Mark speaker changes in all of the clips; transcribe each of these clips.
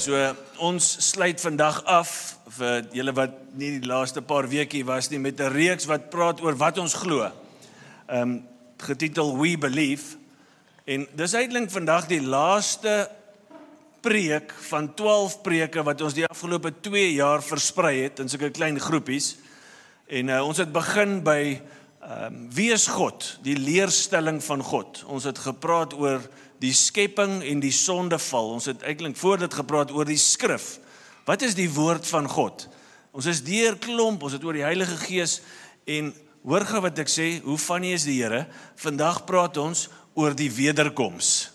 Speaker 1: So ons sluit vandag af, vir julle wat nie die laaste paar weekie was nie, met 'n reeks wat praat oor wat ons glo. Getitel We Believe. En dis eintlik vandag die laaste preek van 12 preke wat ons die afgelope 2 jaar versprei het in sulke klein groepies. En ons het begin by wie is God? Die leerstelling van God. Ons het gepraat oor die skepping en die sondeval. Ons het eintlik voor dit gepraat oor die skrif. Wat is die woord van God? Ons is deur klomp, ons het oor die Heilige Gees en hoor gou wat ek sê, hoe funny is die Here? Vandag praat ons oor die wederkoms.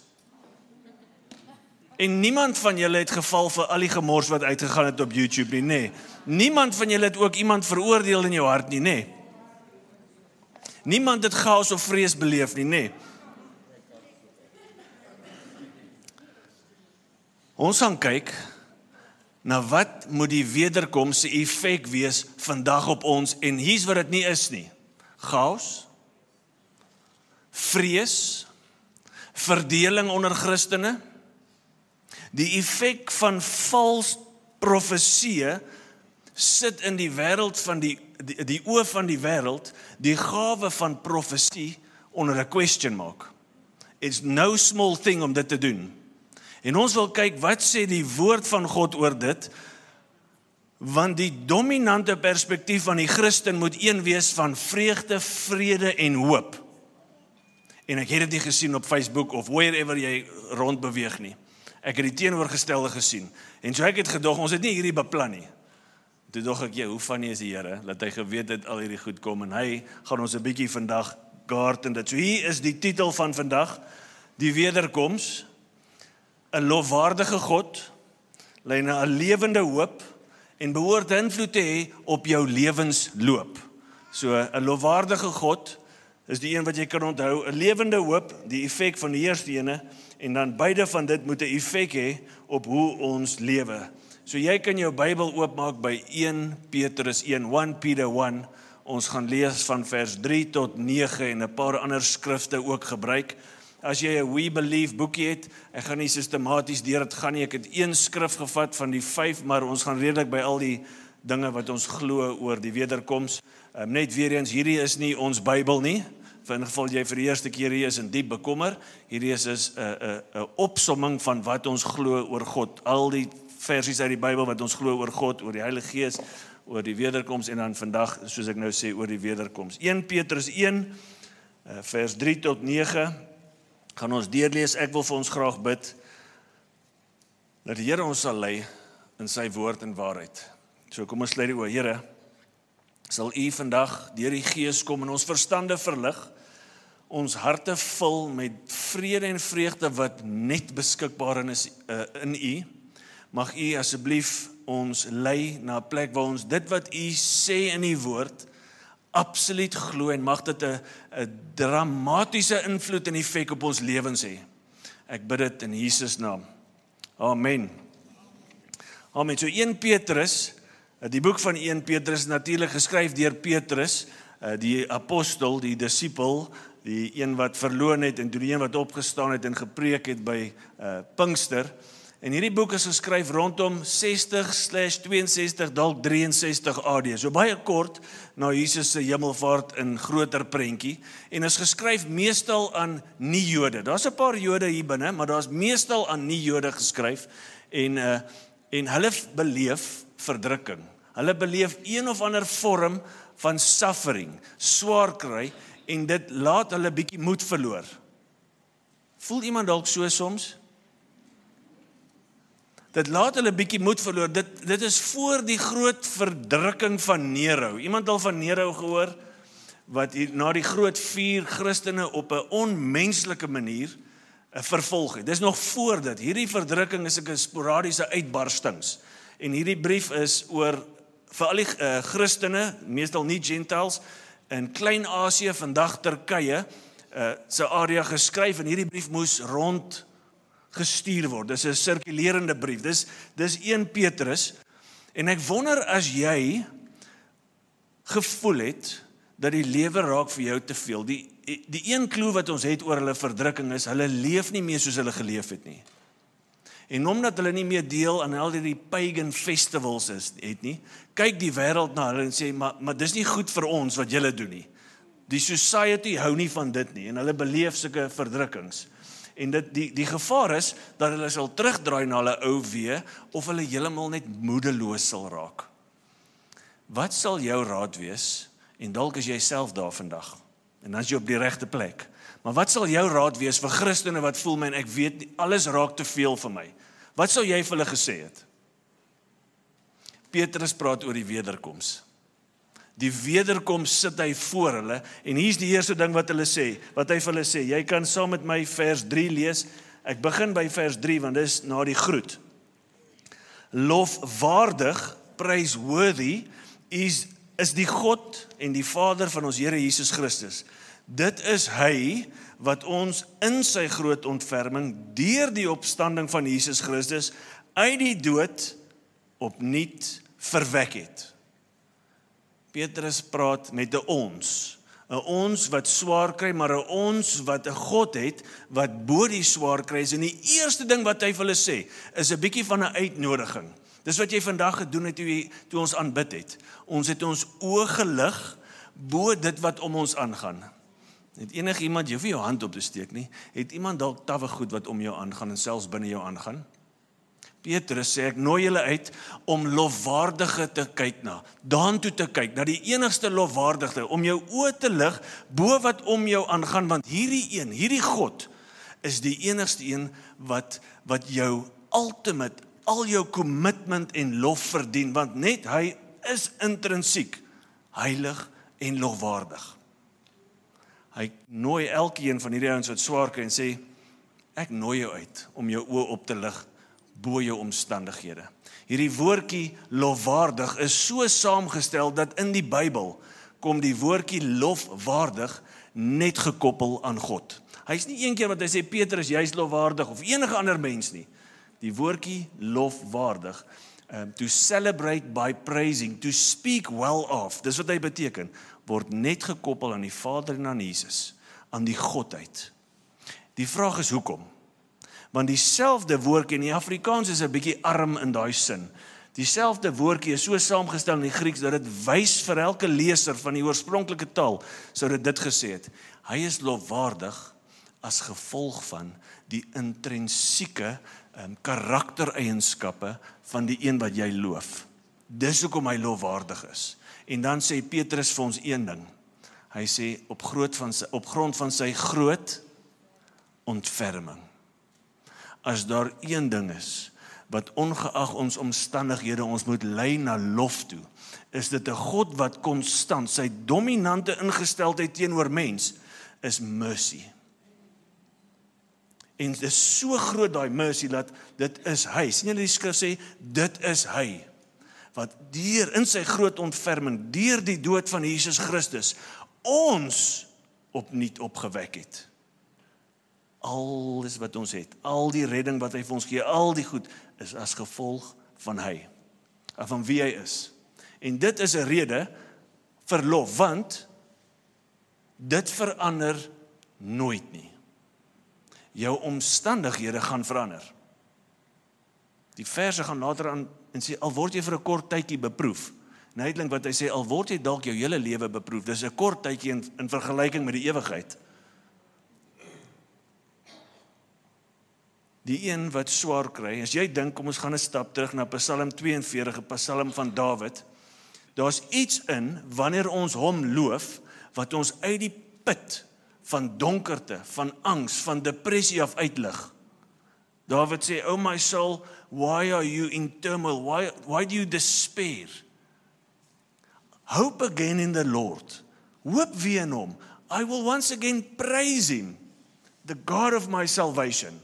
Speaker 1: En niemand van julle het geval vir al die gemors wat uitgegaan het op YouTube nie, nê? Niemand van julle het ook iemand veroordeel in jou hart nie, nê? Niemand het chaos of vrees beleef nie, nê? Ons gaan kyk na wat moet die wederkoms se effek wees vandag op ons, en hier's wat dit nie is nie. Chaos, vrees, verdeling onder Christene, die effek van vals profeseë sit in die wêreld van die oë van die wêreld, die gawe van profesie onder 'n question mark. It's no small thing om dit te doen. En ons wil kyk, wat sê die woord van God oor dit? Want die dominante perspektief van die Christen moet een wees van vreugde, vrede en hoop. En ek het dit nie gesien op Facebook of wherever jy rondbeweeg nie. Ek het die teenoorgestelde gesien. En so ek het gedog, ons het nie hierdie beplan nie. Toe dog ek, hoe funny is die Here, dat hy geweet het al hierdie goed kom, en hy gaan ons 'n bietjie vandag guard in dit. So hier is die titel van vandag, die wederkoms. 'n lofwaardige God, lei na 'n lewende hoop en behoort invloed te hê op jou lewensloop. So 'n lofwaardige God is die een wat jy kan onthou, 'n lewende hoop, die effek van die eerste ene, en dan beide van dit moet 'n effek hê op hoe ons lewe. So jy kan jou Bybel oopmaak by 1 Petrus 1 Peter 1. Ons gaan lees van vers 3 tot 9 en 'n paar ander skrifte ook gebruik. As jy 'n We Believe boekie het, ek gaan nie sistematies deur dit gaan nie, ek het 1 skrif gevat van die 5, maar ons gaan redelik by al die dinge wat ons glo oor die wederkoms. Net weer eens, hierdie is nie ons Bybel nie, vir in geval jy vir die eerste keer hier is en diep bekommer, hierdie is 'n opsomming van wat ons glo oor God, al die versies uit die Bybel wat ons glo oor God, oor die Heilige Gees, oor die wederkoms, en dan vandag, soos ek nou sê, oor die wederkoms. 1 Petrus 1, vers 3 tot 9, gaan ons deurlees. Ek wil vir ons graag bid dat die Here ons sal lei in sy woord en waarheid. So kom ons sluit die oë. Here, sal U vandag deur die Gees kom en ons verstande verlig, ons harte vul met vrede en vreugde wat net beskikbaar is in U. Mag U asseblief ons lei na 'n plek waar ons dit wat U sê in die woord absoluut glo, en mag dit 'n dramatiese invloed en effek op ons lewens hê. Ek bid dit in Jesus naam. Amen. Amen. So 1 Petrus, die boek van 1 Petrus is natuurlik geskryf deur Petrus, die apostel, die disipel, die een wat verloon het en toe die een wat opgestaan het en gepreek het by Pinkster. En hierdie boek is geskryf rondom 60/62, dalk 63 AD. So baie kort na Jesus se hemelvaart in groter prentjie, en is geskryf meestal aan nie-Jode. Daar's 'n paar Jode hier binne, maar daar's meestal aan nie-Jode geskryf, en hulle beleef verdrukking. Hulle beleef een of ander vorm van suffering, swaar kry, en dit laat hulle bietjie moed verloor. Voel iemand dalk so soms? Dit laat hulle bietjie moed verloor. Dit is voor die groot verdrukking van Nero. Iemand al van Nero gehoor? Wat na die groot 4 Christene op 'n onmenslike manier vervolg het. Dis nog voor dit. Hierdie verdrukking is 'n sporadiese uitbarstings. En hierdie brief is oor vir al die Christene, meestal nie Gentiles, in Klein-Asië, vandag Turkye, se area geskryf, en hierdie brief moes rond gestuur word. Dis 'n sirkulerende brief. Dis 1 Petrus, en ek wonder as jy gevoel het dat die lewe raak vir jou te veel. Die een klou wat ons het oor hulle verdrukking is, hulle leef nie meer soos hulle geleef het nie. En omdat hulle nie meer deel aan al die pagan festivals het nie, kyk die wêreld na hulle en sê, maar dis nie goed vir ons wat julle doen nie. Die society hou nie van dit nie, en hulle beleef sulke verdrukkings. En die gevaar is, dat hulle sal terugdraai na hulle ou wee, of hulle heeltemal net moedeloos sal raak. Wat sal jou raad wees, en dalk is jy self daar vandag, en dan is jy op die regte plek, maar wat sal jou raad wees vir Christene wat voel my, en ek weet nie, alles raak te veel vir my, wat sou jy vir hulle gesê het? Petrus praat oor die wederkoms. Die wederkoms sit hy voor hulle, en hier is die eerste ding wat hy vir hulle sê, jy kan saam met my vers 3 lees, ek begin by vers 3, want dit is na die groet. Lofwaardig, praiseworthy, is die God en die Vader van ons Here Jesus Christus. Dit is hy wat ons in sy groot ontferming deur die opstanding van Jesus Christus uit die dood opnuut verwek het. Petrus praat met 'n ons wat swaar kry, maar 'n ons wat 'n God het wat bo die swaar kry is. En die eerste ding wat hy vir hulle sê is 'n bietjie van 'n uitnodiging. Dis wat jy vandag gedoen het toe ons aanbid het. Ons het ons oë gelig bo dit wat om ons aangaan. Het enigiemand, jy hoef nie jou hand op te steek nie, het iemand dalk tawwe goed wat om jou aangaan en selfs binne jou aangaan? Petrus sê, ek nooi julle uit om lofwaardige te kyk na, daartoe te kyk, na die enigste lofwaardige, om jou oë te lig bo wat om jou aangaan, want hierdie God is die enigste een wat jou ultimate, al jou commitment en lof verdien, want net hy is intrinsiek heilig en lofwaardig. Hy nooi elkeen van hierdie ouens wat swaar kry en sê, ek nooi jou uit om jou oë op te lig bo jou omstandighede. Hierdie woordjie lofwaardig is so saamgestel dat in die Bybel kom die woordjie lofwaardig net gekoppel aan God. Hy's nie een keer wat hy sê Petrus jy's lofwaardig of enige ander mens nie. Die woordjie lofwaardig, to celebrate by praising, to speak well of, dis wat hy beteken, word net gekoppel aan die Vader en aan Jesus, aan die Godheid. Die vraag is hoekom? Want dieselfde woordjie in die Afrikaans is 'n bietjie arm in daai sin. Dieselfde woordjie is so saamgestel in die Grieks dat dit wys vir elke leser van die oorspronklike taal, sou dit gesê het. Hy is lofwaardig as gevolg van die intrinsieke karaktereienskappe van die een wat jy loof. Dis hoekom hy lofwaardig is. En dan sê Petrus vir ons een ding. Hy sê op grond van sy groot ontferming. As daar een ding is wat ongeag ons omstandighede ons moet lei na lof toe, is dit 'n God wat konstant sy dominante ingesteldheid teenoor mens is mercy. En dit is so groot daai mercy dat dit is hy. Sien julle die skrif sê dit is hy wat in sy groot ontferming deur die dood van Jesus Christus ons opnuut opgewek het. Alles wat ons het, al die redding wat hy vir ons gee, al die goed, is as gevolg van hy, van wie hy is. En dit is 'n rede vir lof, want dit verander nooit nie. Jou omstandighede gaan verander. Die verse gaan later aan en sê, al word jy vir 'n kort tydjie beproef. En uiteindelik wat hy sê, al word jy dalk jou hele lewe beproef, dis 'n kort tydjie in vergelyking met die ewigheid. Die een wat swaar kry, as jy dink, kom ons gaan 'n stap terug na Psalm 42, 'n Psalm van Dawid. Daar's iets in, wanneer ons hom loof, wat ons uit die put van donkerte, van angs, van depressie af uitlig. Dawid sê, oh my soul, why are you in turmoil? Why do you despair? Hope again in the Lord. Hoop weer in hom. I will once again praise him, the God of my salvation.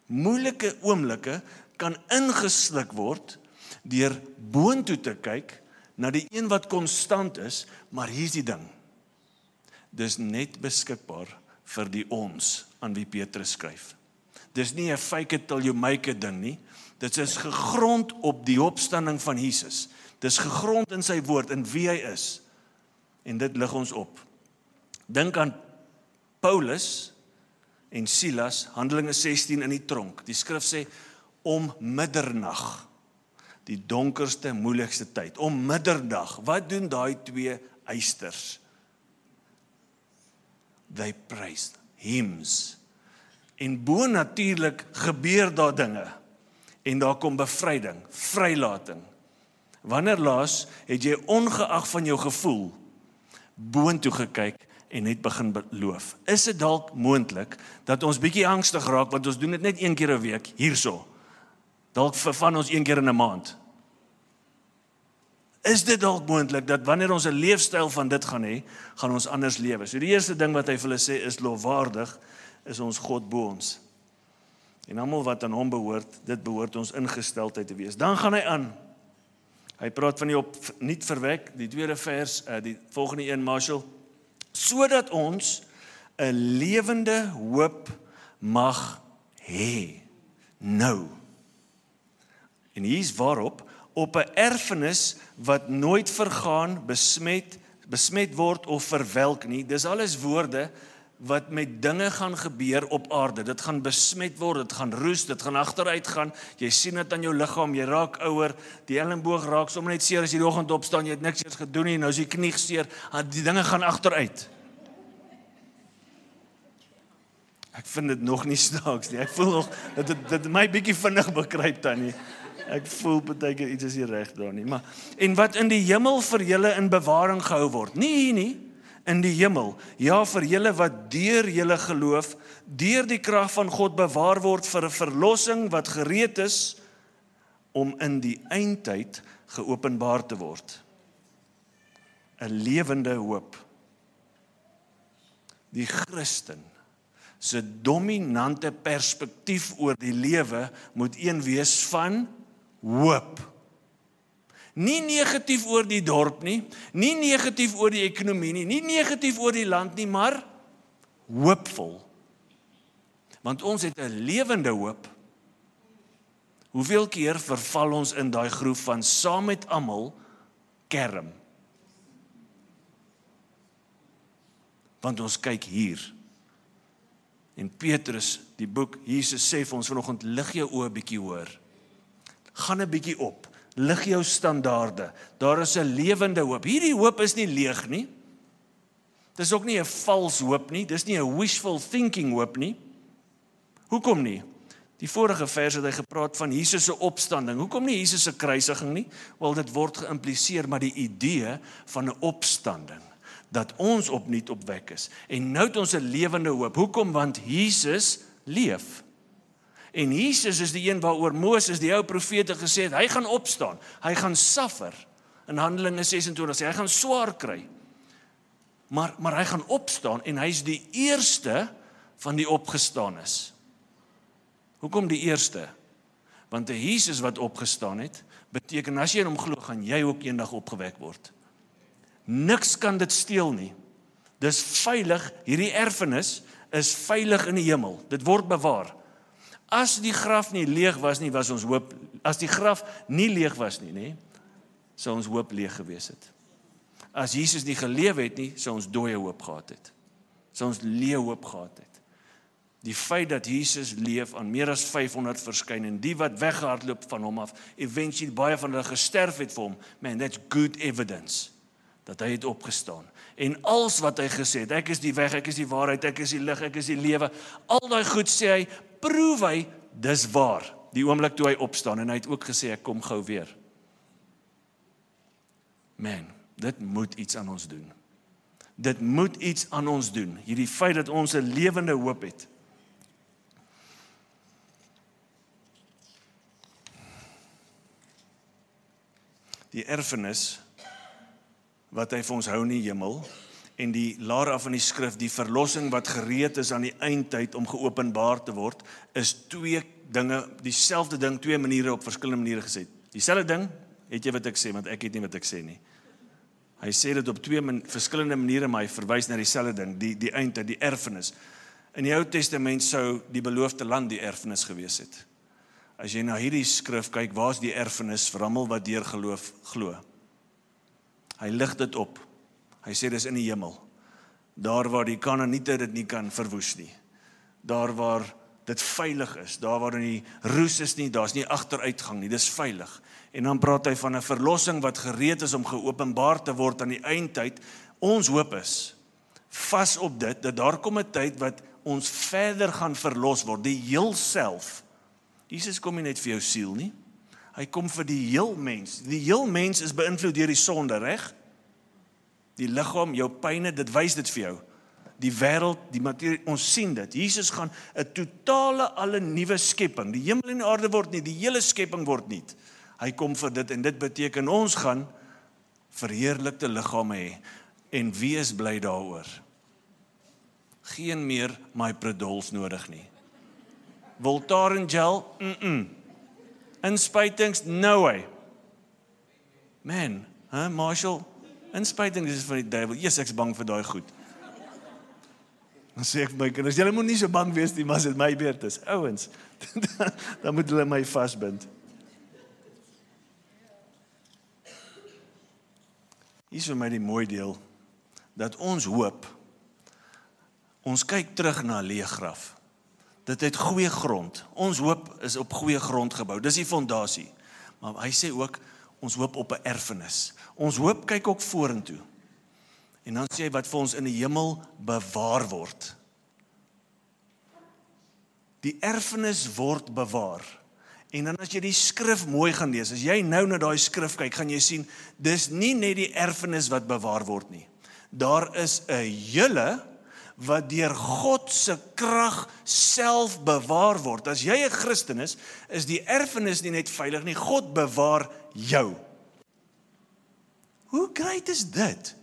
Speaker 1: Moeilike oomblikke kan ingesluk word deur boontoe te kyk na die een wat konstant is, maar hier's die ding. Dis net beskikbaar vir die ons aan wie Petrus skryf. Dis nie 'n fake it till you make it ding nie. Dit is gegrond op die opstanding van Jesus. Dis gegrond in sy woord, in wie hy is. En dit lig ons op. Dink aan Paulus en Silas, Handelinge 16 in die tronk. Die skrif sê, om middernag, die donkerste, moeilikste tyd, om middernag, wat doen daai twee eisters? They praise, hymns. En bonatuurlik gebeur daar dinge, en daar kom bevryding, vrylating. Wanneer laas het jy ongeag van jou gevoel boontoe gekyk en net begin beloof? Is dit dalk moontlik dat ons bietjie angstig raak, want ons doen dit net een keer 'n week hierso? Dalk van ons een keer in 'n maand. Is dit dalk moontlik dat wanneer ons 'n leefstyl van dit gaan hê, gaan ons anders lewe? So die eerste ding wat hy vir hulle sê is lofwaardig is ons God bo ons. En almal wat aan hom behoort, dit behoort ons ingesteldheid te wees. Dan gaan hy aan. Hy praat van die opnuut verwek, die tweede vers, die volgende een, Marshall, sodat ons 'n lewende hoop mag hê. Nou. En hier's waarop, op 'n erfenis wat nooit vergaan, besmet word of verwelk nie. Dis alles woorde wat met dinge gaan gebeur op aarde. Dit gaan besmet word, dit gaan roes, dit gaan agteruit gaan. Jy sien dit aan jou liggaam, jy raak ouer, die elmboog raak sommer net seer as jy die oggend opstaan, jy het niks eers gedoen nie, nou is die knie seer, die dinge gaan agteruit. Ek vind dit nog nie snaaks nie. Ek voel nog dat dit my bietjie vinnig bekruip dan nie. Ek voel partykeer iets is nie reg daar nie. Maar en wat in die hemel vir julle in bewaring gehou word. Nie hier nie, in die hemel. Ja, vir julle wat deur julle geloof, deur die krag van God bewaar word vir 'n verlossing wat gereed is om in die eindtyd geopenbaar te word. 'n Lewende hoop. Die Christen se dominante perspektief oor die lewe moet een wees van hoop. Nie negatief oor die dorp nie, nie negatief oor die ekonomie nie, nie negatief oor die land nie, maar hoopvol. Want ons het 'n lewende hoop. Hoeveel keer verval ons in daai groef van saam met almal kerm? Want ons kyk hier. En Petrus, die boek, Jesus sê vir ons vanoggend, lig jou oë 'n bietjie hoor. Gaan 'n bietjie op. Lig jou standaarde. Daar is 'n lewende hoop. Hierdie hoop is nie leeg nie. Dis ook nie 'n vals hoop nie. Dis nie 'n wishful thinking hoop nie. Hoekom nie? Die vorige vers het hy gepraat van Jesus se opstanding. Hoekom nie Jesus se kruisiging nie? Wel, dit word geïmpliseer, maar die idee van 'n opstanding, dat ons opnuut opwek is. En nou het ons 'n lewende hoop. Hoekom? Want Jesus leef. En Jesus is die een waaroor Moses, die ou profete, gesê het, hy gaan opstaan, hy gaan suffer. In Handelinge 26 sê hy gaan swaar kry. Maar hy gaan opstaan en hy is die eerste van die opgestaanes. Hoekom die eerste? Want 'n Jesus wat opgestaan het, beteken as jy in hom glo, gaan jy ook eendag opgewek word. Niks kan dit steel nie. Dis veilig, hierdie erfenis is veilig in die hemel. Dit word bewaar. As die graf nie leeg was nie, was ons hoop. As die graf nie leeg was nie, nê, sou ons hoop leeg gewees het. As Jesus nie geleef het nie, sou ons dooie hoop gehad het. Sou ons leë hoop gehad het. Die feit dat Jesus leef aan meer as 500 verskyn en die wat weggehardloop van hom af, eventually baie van hulle gesterf het vir hom, man, that's good evidence dat hy het opgestaan. En alles wat hy gesê het, ek is die weg, ek is die waarheid, ek is die lig, ek is die lewe, al daai goed sê hy, proef hy, dis waar, die oomblik toe hy opstaan, en hy het ook gesê, ek kom gou weer. Man, dit moet iets aan ons doen. Dit moet iets aan ons doen, hierdie feit dat ons 'n lewende hoop het. Die erfenis wat hy vir ons hou in die hemel, en die laer af in die skrif, die verlossing wat gereed is aan die eindtyd om geopenbaar te word, is twee dinge, dieselfde ding, twee maniere op verskillende maniere gesê. Dieselfde ding, het jy wat ek sê, want ek het nie wat ek sê nie. Hy sê dit op twee verskillende maniere, maar hy verwys na dieselfde ding, die eindtyd, die erfenis. In die Ou Testament sou die beloofde land die erfenis gewees het. As jy na hierdie skrif kyk, waar is die erfenis vir almal wat deur geloof glo? Hy lig dit op. Hy sê dis in die hemel. Daar waar die Kanaaniete dit nie kan verwoes nie. Daar waar dit veilig is, daar waar die roes is nie, daar's nie agteruitgang nie, dis veilig. En dan praat hy van 'n verlossing wat gereed is om geopenbaar te word aan die eindtyd. Ons hoop is vas op dit, dat daar kom 'n tyd wat ons verder gaan verlos word, die heel self. Jesus kom nie net vir jou siel nie, hy kom vir die heel mens. Die heel mens is beïnvloed deur die sonde, reg? Die liggaam, jou pyne, dit wys dit vir jou. Die wêreld, die materie, ons sien dit. Jesus gaan 'n totale alle nuwe skepping. Die hemel en die aarde word nie, die hele skepping word nie. Hy kom vir dit en dit beteken ons gaan verheerlikte liggame hê. En wie is bly daaroor? Geen meer mypredols nodig nie. Voltaren gel, Inspuitings, no way. Man, Marshall, inspuitings is van die duiwel. Yes, ek's bang vir daai goed. Dan sê ek vir my kinders, julle moet nie so bang wees nie, maar as dit my beurt is. Ouens, dan moet hulle my vasbind. Hier is vir my die mooi deel, dat ons hoop, ons kyk terug na 'n leë graf. Dit het goeie grond. Ons hoop is op goeie grond gebou. Dis die fondasie. Maar hy sê ook, ons hoop op 'n erfenis. Ons hoop kyk ook vorentoe. En dan sê hy wat vir ons in die hemel bewaar word. Die erfenis word bewaar. En dan as jy die skrif mooi gaan lees, as jy nou na daai skrif kyk, gaan jy sien, dis nie net die erfenis wat bewaar word nie. Daar is 'n julle wat deur God se krag self bewaar word. As jy 'n Christen is die erfenis nie net veilig nie, God bewaar jou. Hoe great is dit?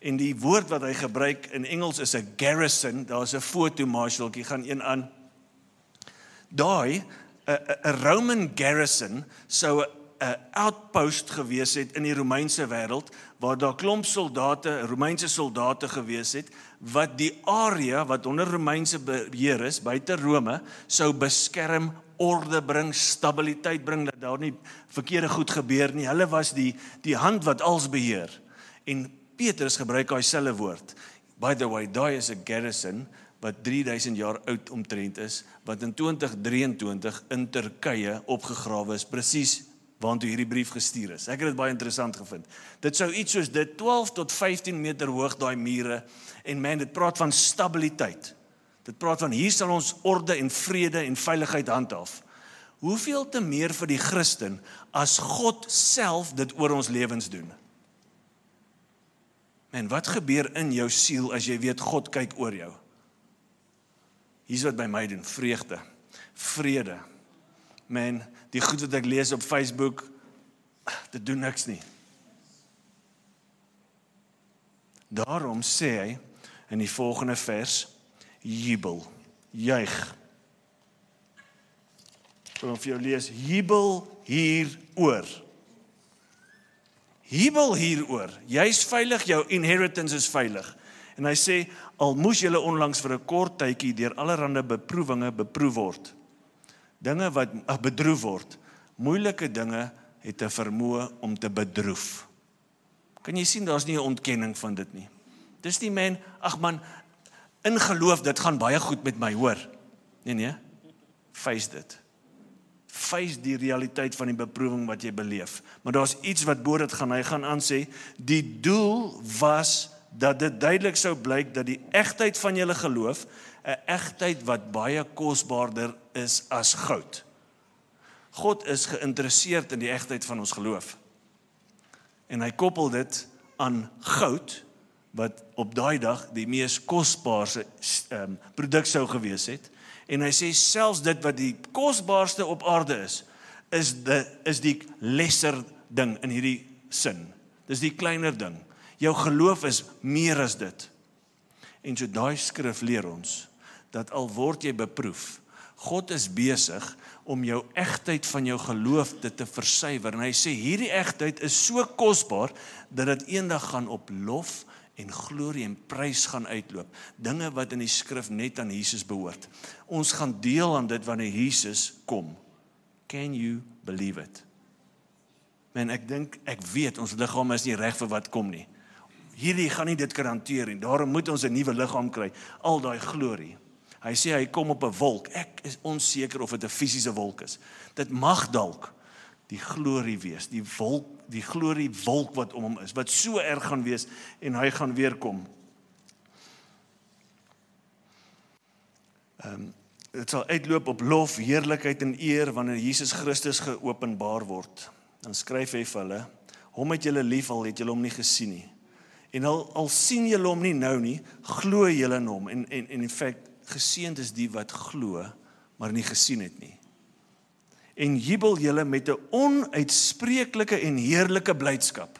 Speaker 1: En die woord wat hy gebruik in Engels is 'n garrison, daar's 'n foto, Marshall, ek gaan een aan. Daai, 'n Roman garrison sou 'n outpost gewees het in die Romeinse wêreld, waar daar klomp soldate, Romeinse soldate gewees het, wat die area wat onder Romeinse beheer is, buite Rome, sou beskerm, orde bring, stabiliteit bring, dat daar nie verkeerde goed gebeur nie. Hulle was die hand wat alles beheer. En Petrus gebruik daai selfe woord. By the way, daai is 'n garrison wat 3000 jaar oud omtrent is, wat in 2023 in Turkye opgegrawe is, presies waantoe hierdie brief gestuur is. Ek het dit baie interessant gevind. Dit sou iets soos dit 12 tot 15 meter hoog, daai mure, en man, dit praat van stabiliteit. Dit praat van hier sal ons orde en vrede en veiligheid handhaaf. Hoeveel te meer vir die Christen as God self dit oor ons lewens doen? Man, wat gebeur in jou siel as jy weet God kyk oor jou? Hier's wat by my doen, vreugde, vrede. Man, die goed wat ek lees op Facebook, dit doen niks nie. Daarom sê hy in die volgende vers, jubel, juig. Ek wil vir jou lees, jubel hieroor. Jubel hieroor. Jy's veilig, jou inheritance is veilig. En hy sê, al moes julle onlangs vir 'n kort tydjie deur allerlei beproewinge beproef word. Dinge wat bedroef word. Moeilike dinge het 'n vermoë om te bedroef. Kan jy sien, daar's nie 'n ontkenning van dit nie. Dis nie man, ag man, in geloof, dit gaan baie goed met my, hoor. Nee, face dit. Face die realiteit van die beproewing wat jy beleef. Maar daar's iets wat bo dit gaan, hy gaan aansê, die doel was dat dit duidelik sou blyk dat die egtheid van julle geloof 'n egtheid wat baie kosbaarder is as goud. God is geïnteresseerd in die egtheid van ons geloof. En hy koppel dit aan goud, wat op daai dag die mees kosbaarste produk sou gewees het. En hy sê selfs dit wat die kosbaarste op aarde is die lesser ding in hierdie sin. Dis die kleiner ding. Jou geloof is meer as dit. En so daai skrif leer ons, dat al word jy beproef, God is besig om jou egtheid van jou geloof te versuiwer. En hy sê, hierdie egtheid is so kosbaar, dat dit eendag gaan op lof en glorie en prys gaan uitloop. Dinge wat in die skrif net aan Jesus behoort. Ons gaan deel aan dit wanneer Jesus kom. Can you believe it? Man, ek weet, ons liggaam is nie reg vir wat kom nie. Hierdie gaan nie dit kan hanteer nie, daarom moet ons 'n nuwe liggaam kry, al daai glorie. Hy sê hy kom op 'n wolk. Ek is onseker of dit 'n fisiese wolk is. Dit mag dalk die glorie wees, die glorie wolk wat om hom is, wat so erg gaan wees en hy gaan weer kom. Dit sal uitloop op lof, heerlikheid en eer wanneer Jesus Christus geopenbaar word. Dan skryf hy vir hulle, hom het julle lief, al het julle hom nie gesien nie. En al sien julle hom nie nou nie, glo julle in hom. En in feite, geseënd is die wat glo, maar nie gesien het nie. En jubel julle met 'n onuitspreeklike en heerlike blydskap.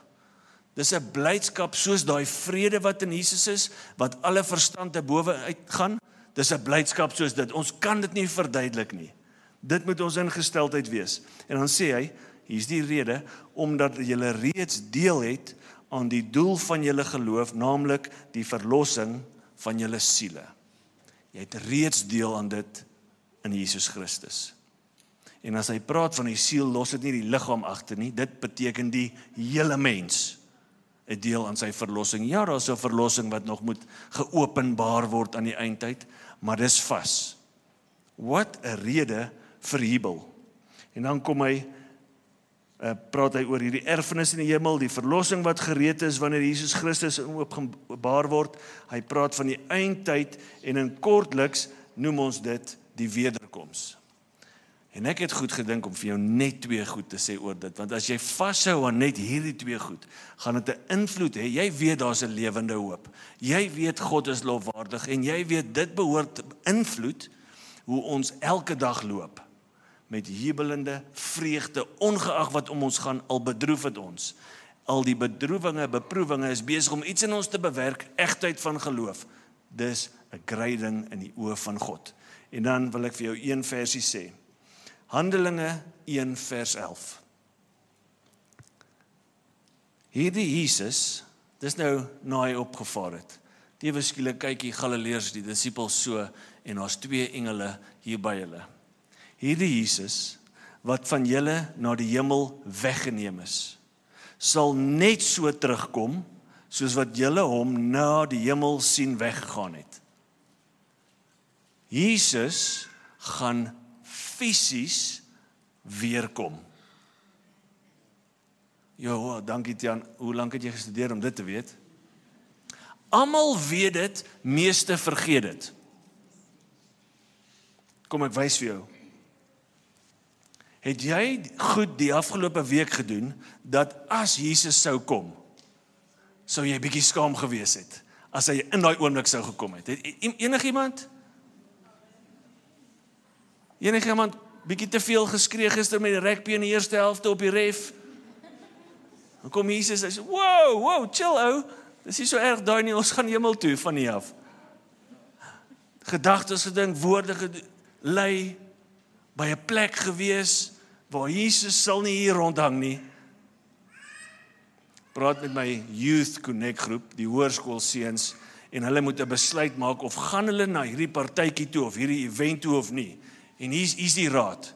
Speaker 1: Dis 'n blydskap soos daai vrede wat in Jesus is, wat alle verstand te bowe uitgaan. Dis 'n blydskap soos dit. Ons kan dit nie verduidelik nie. Dit moet ons ingesteldheid wees. En dan sê hy, hier's die rede, omdat julle reeds deel het aan die doel van julle geloof, naamlik die verlossing van julle siele. Jy het reeds deel aan dit in Jesus Christus. En as hy praat van die siel, los dit nie die liggaam agter nie, dit beteken die hele mens 'n deel aan sy verlossing. Ja, daar is 'n verlossing wat nog moet geopenbaar word aan die eindtyd, maar dis vas. Wat 'n rede vir jubel. En dan kom hy, praat hy oor hierdie erfenis in die hemel, die verlossing wat gereed is wanneer Jesus Christus openbaar word. Hy praat van die eindtyd en in kortliks noem ons dit die wederkoms. En ek het goed gedink om vir jou net 2 goed te sê oor dit, want as jy vashou aan net hierdie 2 goed, gaan dit 'n invloed hê. Jy weet daar's 'n lewende hoop. Jy weet God is lofwaardig en jy weet dit behoort invloed hoe ons elke dag loop. Met jubelende vreugde, ongeag wat om ons gaan, al bedroef het ons. Al die bedroewinge, beproewinge is besig om iets in ons te bewerk, egtheid van geloof. Dis 'n grading in die oë van God. En dan wil ek vir jou 1 versie sê. Handelinge 1 vers 11. Hierdie Jesus, dis nou na hy opgevaar het. Die skielik kyk die Galileërs, die disippels so, en daar's 2 engele hier by hulle. Hierdie Jesus, wat van julle na die hemel weggeneem is, sal net so terugkom, soos wat julle hom na die hemel sien weggegaan het. Jesus gaan fisies weerkom. Jo, dankie Tian, hoe lank het jy gestudeer om dit te weet? Almal weet dit, meeste vergeet dit. Kom ek wys vir jou. Het jy goed die afgelope week gedoen, dat as Jesus sou kom, sou jy bietjie skaam gewees het, as hy in daai oomblik sou gekom het? Enigiemand bietjie te veel geskree gister met die rugby in die eerste helfte op die ref? Dan kom Jesus, hy sê, wow, chill ou, dis nie so erg daai nie, ons gaan hemel toe van hier af. Gedagtes gedink, woorde gelei, by 'n plek gewees, waar Jesus sal nie hier rondhang nie. Praat met my Youth Connect groep, die hoërskoolseuns, en hulle moet 'n besluit maak, of gaan hulle na hierdie partytjie toe, of hierdie event toe of nie. En hier's die raad.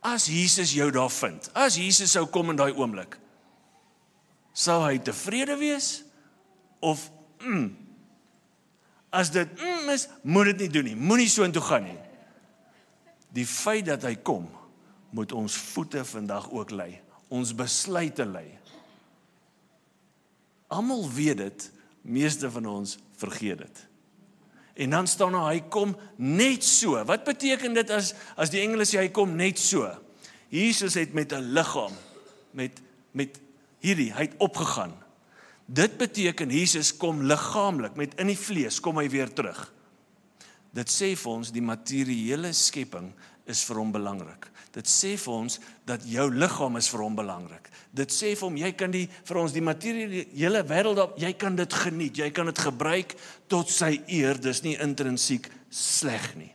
Speaker 1: As Jesus jou daar vind, as Jesus sou kom in daai oomblik, sou hy tevrede wees, of as dit is, moet dit nie doen nie, moenie so intoe gaan nie. Die feit dat hy kom, moet ons voete vandag ook lei, ons besluite lei. Almal weet dit, meeste van ons vergeet dit. En dan staan hy kom net so. Wat beteken dit as die engele sê hy kom net so? Jesus het met 'n liggaam, met hierdie, hy het opgegaan. Dit beteken Jesus kom liggaamlik, met in die vlees, kom hy weer terug. Dit sê vir ons, die materiële skepping is vir hom belangrik. Dit sê vir ons, dat jou liggaam is vir hom belangrik. Dit sê vir hom, jy kan vir ons die materiële wêreld, jy kan dit geniet, jy kan dit gebruik tot sy eer, dis nie intrinsiek sleg nie.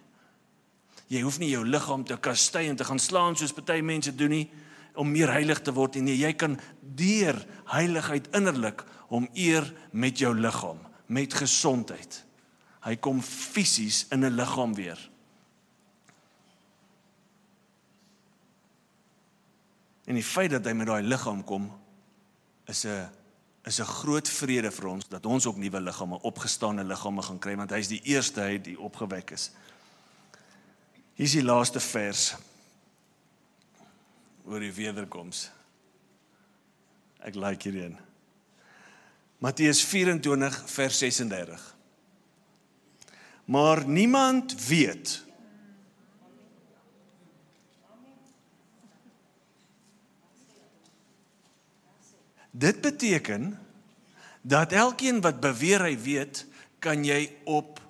Speaker 1: Jy hoef nie jou liggaam te kastei en te gaan slaan, soos party mense doen nie, om meer heilig te word nie. Jy kan deur heiligheid innerlik hom eer met jou liggaam, met gesondheid. Hy kom fisies in 'n liggaam weer. En die feit dat hy met daai liggaam kom, is 'n is 'n groot vrede vir ons, dat ons ook nuwe liggame, opgestaane liggame gaan kry, want hy is die eerste hy die opgewek is. Hier is die laaste vers, oor die wederkoms. Ek like hierheen. Matteus 24 vers 36. Maar niemand weet. Dit beteken, dat elkeen wat beweer hy weet, kan jy op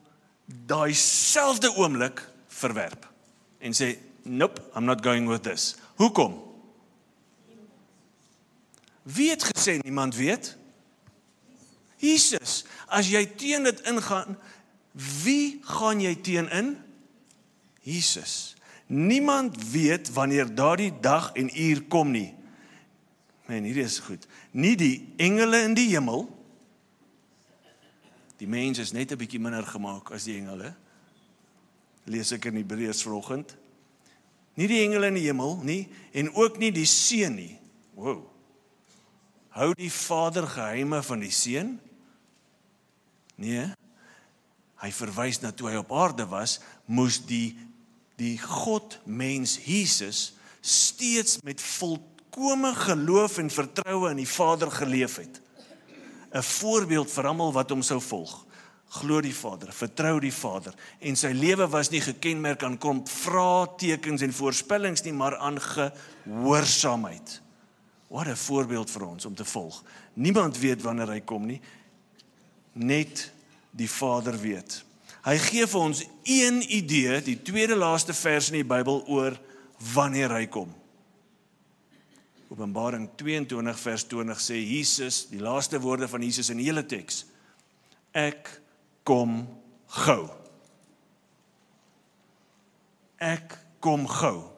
Speaker 1: daai selfde oomblik verwerp. En sê, nope, I'm not going with this. Hoekom? Wie het gesê niemand weet? Jesus. As jy teen dit ingaan, wie gaan jy teen in? Jesus. Niemand weet wanneer daardie dag en uur kom nie. Man, hierdie is goed. Nie die engele in die hemel. Die mens is net 'n bietjie minder gemaak as die engele. Lees ek in Hebreërs vanoggend. Nie die engele in die hemel nie, en ook nie die seun nie. Wow. Hou die Vader geheime van die seun? Nee. Hy verwys na toe hy op aarde was, moes die God mens Jesus steeds met volkome geloof en vertroue in die Vader geleef het. 'n Voorbeeld vir almal wat hom sou volg. Glo die Vader, vertrou die Vader, en sy lewe was nie gekenmerk aan klomp vraetekens en voorspellings nie, maar aan gehoorsaamheid. Wat 'n voorbeeld vir ons om te volg. Niemand weet wanneer hy kom nie, net die Vader weet. Hy gee vir ons een idee, die tweede laaste vers in die Bybel, oor wanneer hy kom. Openbaring 22 vers 20 sê Jesus, die laaste woorde van Jesus in die hele teks, ek kom gou. Ek kom gou.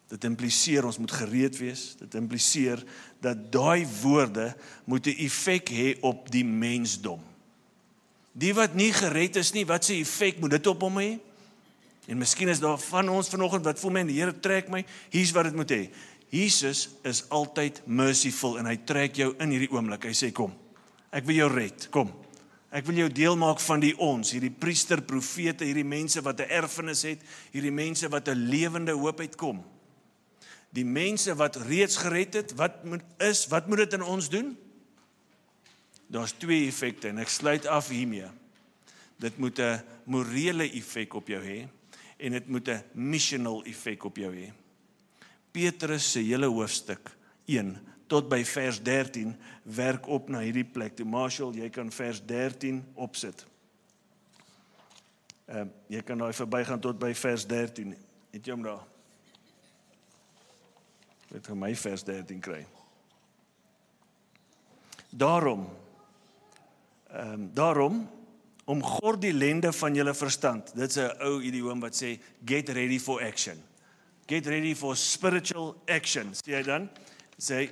Speaker 1: Dit impliseer ons moet gereed wees. Dit impliseer dat daai woorde moet 'n effek hê op die mensdom. Die wat nie gered is nie, wat se effek moet dit op hom hê? En miskien is daar van ons vanoggend wat voel, man, die Here trek my. Hier's wat dit moet hê. Jesus is altyd merciful en hy trek jou in hierdie oomblik. Hy sê, kom, ek wil jou red, kom. Ek wil jou deel maak van die ons, hierdie priester, profete, hierdie mense wat 'n erfenis het, hierdie mense wat 'n lewende hoop het, kom. Die mense wat reeds gered het, wat moet dit in ons doen? Daar's twee effekte en ek sluit af hiermee. Dit moet 'n morele effek op jou hê en dit moet 'n missional effek op jou hê. Petrus se hele hoofstuk 1 tot by vers 13 werk op na hierdie plek. Toe Marshall, jy kan vers 13 opsit. Jy kan daai verbygaan tot by vers 13. Het jy hom daar? Ek gaan my vers 13 kry. Daarom, omgord die lende van julle verstand. Dit is 'n ou idioom wat sê, get ready for action. Get ready for spiritual action. Sê hy dan? Sê,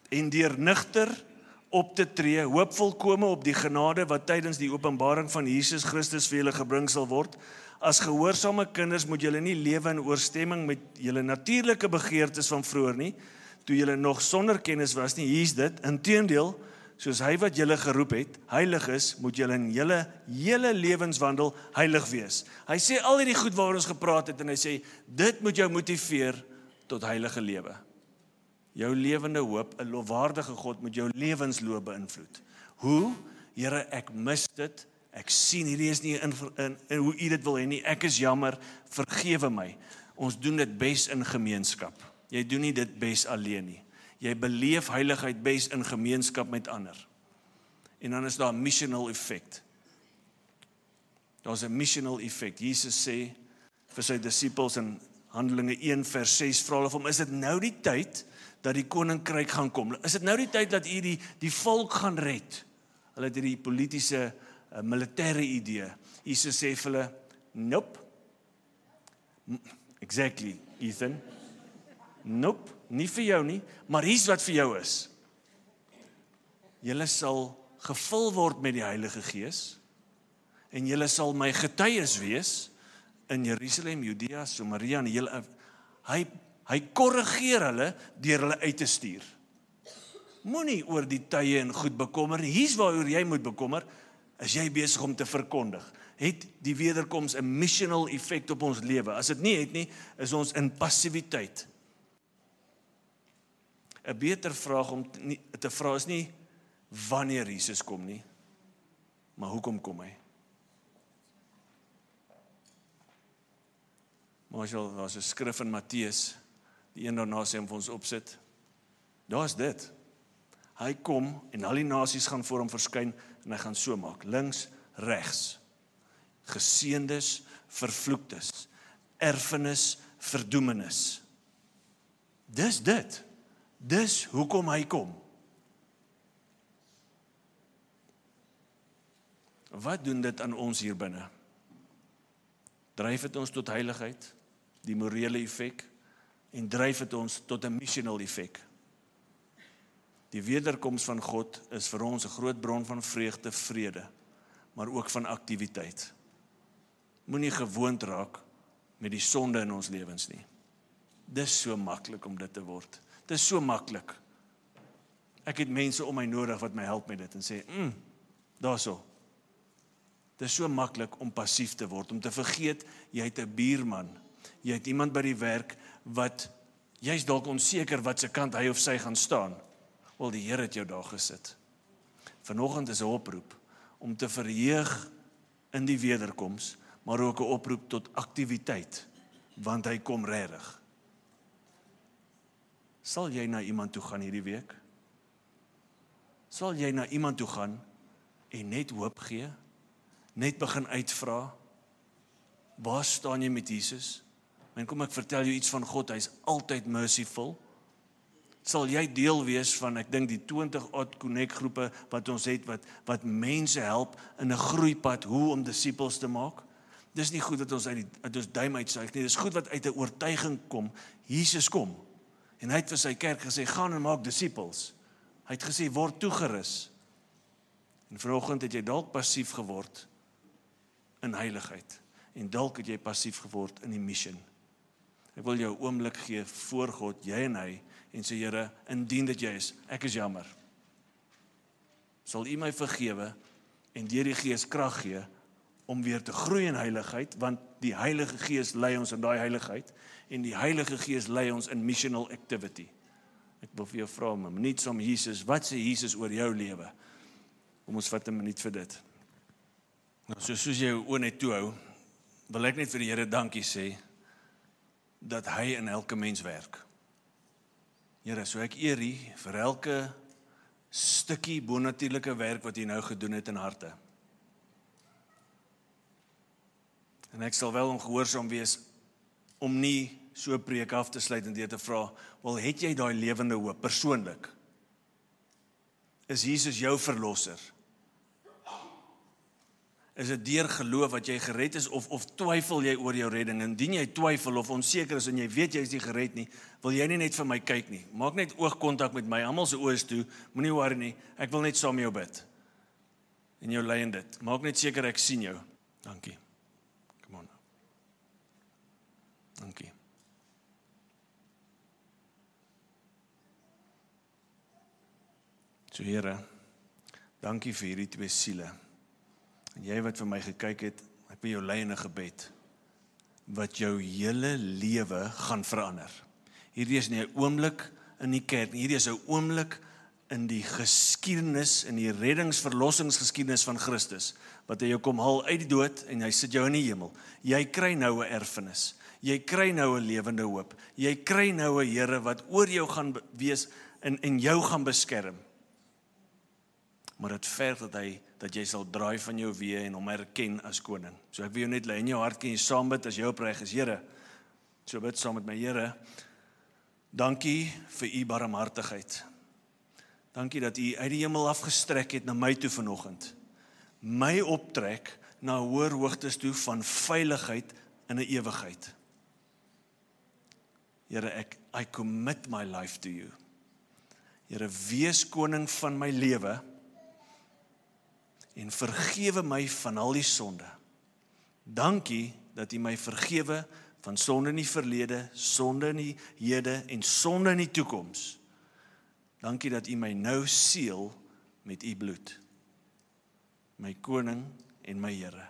Speaker 1: en deur nugter op te tree, hoopvol kome op die genade wat tydens die openbaring van Jesus Christus vir julle gebring sal word. As gehoorsame kinders moet julle nie lewe in ooreenstemming met julle natuurlike begeertes van vroeër nie, toe julle nog sonder kennis was nie. Hier's dit, inteendeel, soos hy wat julle geroep het, heilig is, moet julle in julle hele lewenswandel heilig wees. Hy sê al hierdie goed waaroor ons gepraat het en hy sê, dit moet jou motiveer tot heilige lewe. Jou lewende hoop, 'n lofwaardige God moet jou lewensloop beïnvloed. Hoe? Here, ek mis dit. Ek sien hierdie is nie in hoe u dit wil hê nie. Ek is jammer, vergewe my. Ons doen dit bes in gemeenskap. Jy doen nie dit bes alleen nie. Jy beleef heiligheid bes in gemeenskap met ander. En dan is daar 'n missional effect. Daar's 'n missional effect. Jesus sê vir sy disippels in Handelinge 1 vers 6 vra hulle vir hom, is dit nou die tyd dat die koninkryk gaan kom? Is dit nou die tyd dat u die volk gaan red? Hulle het hierdie politieke militêre idee. Jesus sê vir hulle, nope. Exactly, Ethan. Nope, nie vir jou nie, maar hier's wat vir jou is. Julle sal gevul word met die Heilige Gees en julle sal my getuies wees in Jerusalem, Judea, Samaria en hele. Hy korrigeer hulle deur hulle uit te stuur. moenie oor die tye en goed bekommer nie. Hier's waaroor jy moet bekommer, as jy besig om te verkondig. Het die wederkoms 'n missional effek op ons lewe? As dit nie het nie, is ons in passiwiteit. 'n beter vraag om te vra is nie wanneer Jesus kom nie, maar hoekom kom hy? Marshall, daar's 'n skrif in Matteus, die een daarna sê om vir ons opsit. Daar's dit. Hy kom en al die nasies gaan voor hom verskyn en hy gaan so maak, links, regs. Geseëndes, vervloektes, erfenis, verdoemenis. Dis dit. Dis hoekom hy kom. Wat doen dit aan ons hier binne? Dryf dit ons tot heiligheid, die morele effek, en dryf dit ons tot 'n missional effek. Die wederkoms van God is vir ons 'n groot bron van vreugde, vrede, maar ook van aktiwiteit. Moenie gewoond raak met die sonde in ons lewens nie. Dis so maklik om dit te word. Dis so maklik. Ek het mense om my nodig wat my help met dit en sê, daarso. Dis so maklik om passief te word, om te vergeet, jy het 'n buurman, jy het iemand by die werk wat, jy's dalk onseker wat se kant hy of sy gaan staan. Wel, die Here het jou daar gesit. Vanoggend is 'n oproep om te verheug in die wederkoms, maar ook 'n oproep tot aktiwiteit, want hy kom regtig. Sal jy na iemand toe gaan hierdie week? Sal jy na iemand toe gaan en net hoop gee? Net begin uitvra, waar staan jy met Jesus? En kom ek vertel jou iets van God, hy is altyd merciful. Sal jy deel wees van, ek dink die 20 connect groepe wat ons het, wat mense help in 'n groeipad, hoe om disippels te maak? Dis nie goed dat ons uit ons duim uitsuig nie, dis goed wat uit 'n oortuiging kom, Jesus kom. En hy het vir sy kerk gesê, gaan en maak disippels. Hy het gesê, word toegerus. En vanoggend het jy dalk passief geword in heiligheid. En dalk het jy passief geword in die mission. Ek wil jou 'n oomblik gee voor God, jy en hy, en sê, Here, indien dit jy is, ek is jammer. Sal U my vergewe en deur die Gees krag gee om weer te groei in heiligheid, want die Heilige Gees lei ons in daai heiligheid, en die Heilige Gees lei ons in missional activity. Ek wil vir jou vra, 'n minuut saam Jesus, wat sê Jesus oor jou lewe? Kom ons vat 'n minuut vir dit. Nou, soos jy jou oë net toehou, wil ek net vir die Here dankie sê, dat hy in elke mens werk. Here, so ek eer U vir elke stukkie bonatuurlike werk wat U nou gedoen het in harte. En ek sal wel ongehoorsaam wees om nie so 'n preek af te sluit en deur te vra, wel, het jy daai lewende hoop persoonlik? Is Jesus jou verlosser? Is dit deur geloof wat jy gered is, of twyfel jy oor jou redding? Indien jy twyfel of onseker is en jy weet jy is nie gered nie, wil jy nie net vir my kyk nie. Maak net oogkontak met my, almal se oë is toe, moenie worry nie, ek wil net saam met jou bid. En jou lei in dit. Maak net seker ek sien jou. Dankie. Come on. Dankie. So Here, dankie vir hierdie twee siele. En jy wat vir my gekyk het, ek wil jou lei in 'n gebed, wat jou hele lewe gaan verander. Hierdie is nie 'n oomblik in die kerk, hierdie is 'n oomblik in die geskiedenis, in die reddingsverlossingsgeskiedenis van Christus, wat hy jou kom haal uit die dood, en hy sit jou in die hemel. Jy kry nou 'n erfenis, jy kry nou 'n lewende hoop, jy kry nou 'n Here wat oor jou gaan wees, en jou gaan beskerm. Maar dit verg dat jy sal draai van jou weë en hom erken as koning. So ek wil jou net lei in jou hart, kan jy saam bid as jy opreg is, Here. So bid saam met my, Here. Dankie vir U barmhartigheid. Dankie dat U uit die hemel afgestrek het na my toe vanoggend. My optrek na hoër hoogtes toe van veiligheid in 'n ewigheid. Here, I commit my life to You. Here, wees koning van my lewe, en vergewe my van al die sonde. Dankie dat U my vergewe van sonde in die verlede, sonde in die hede en sonde in die toekoms. Dankie dat U my nou seël met U bloed, my koning en my Here.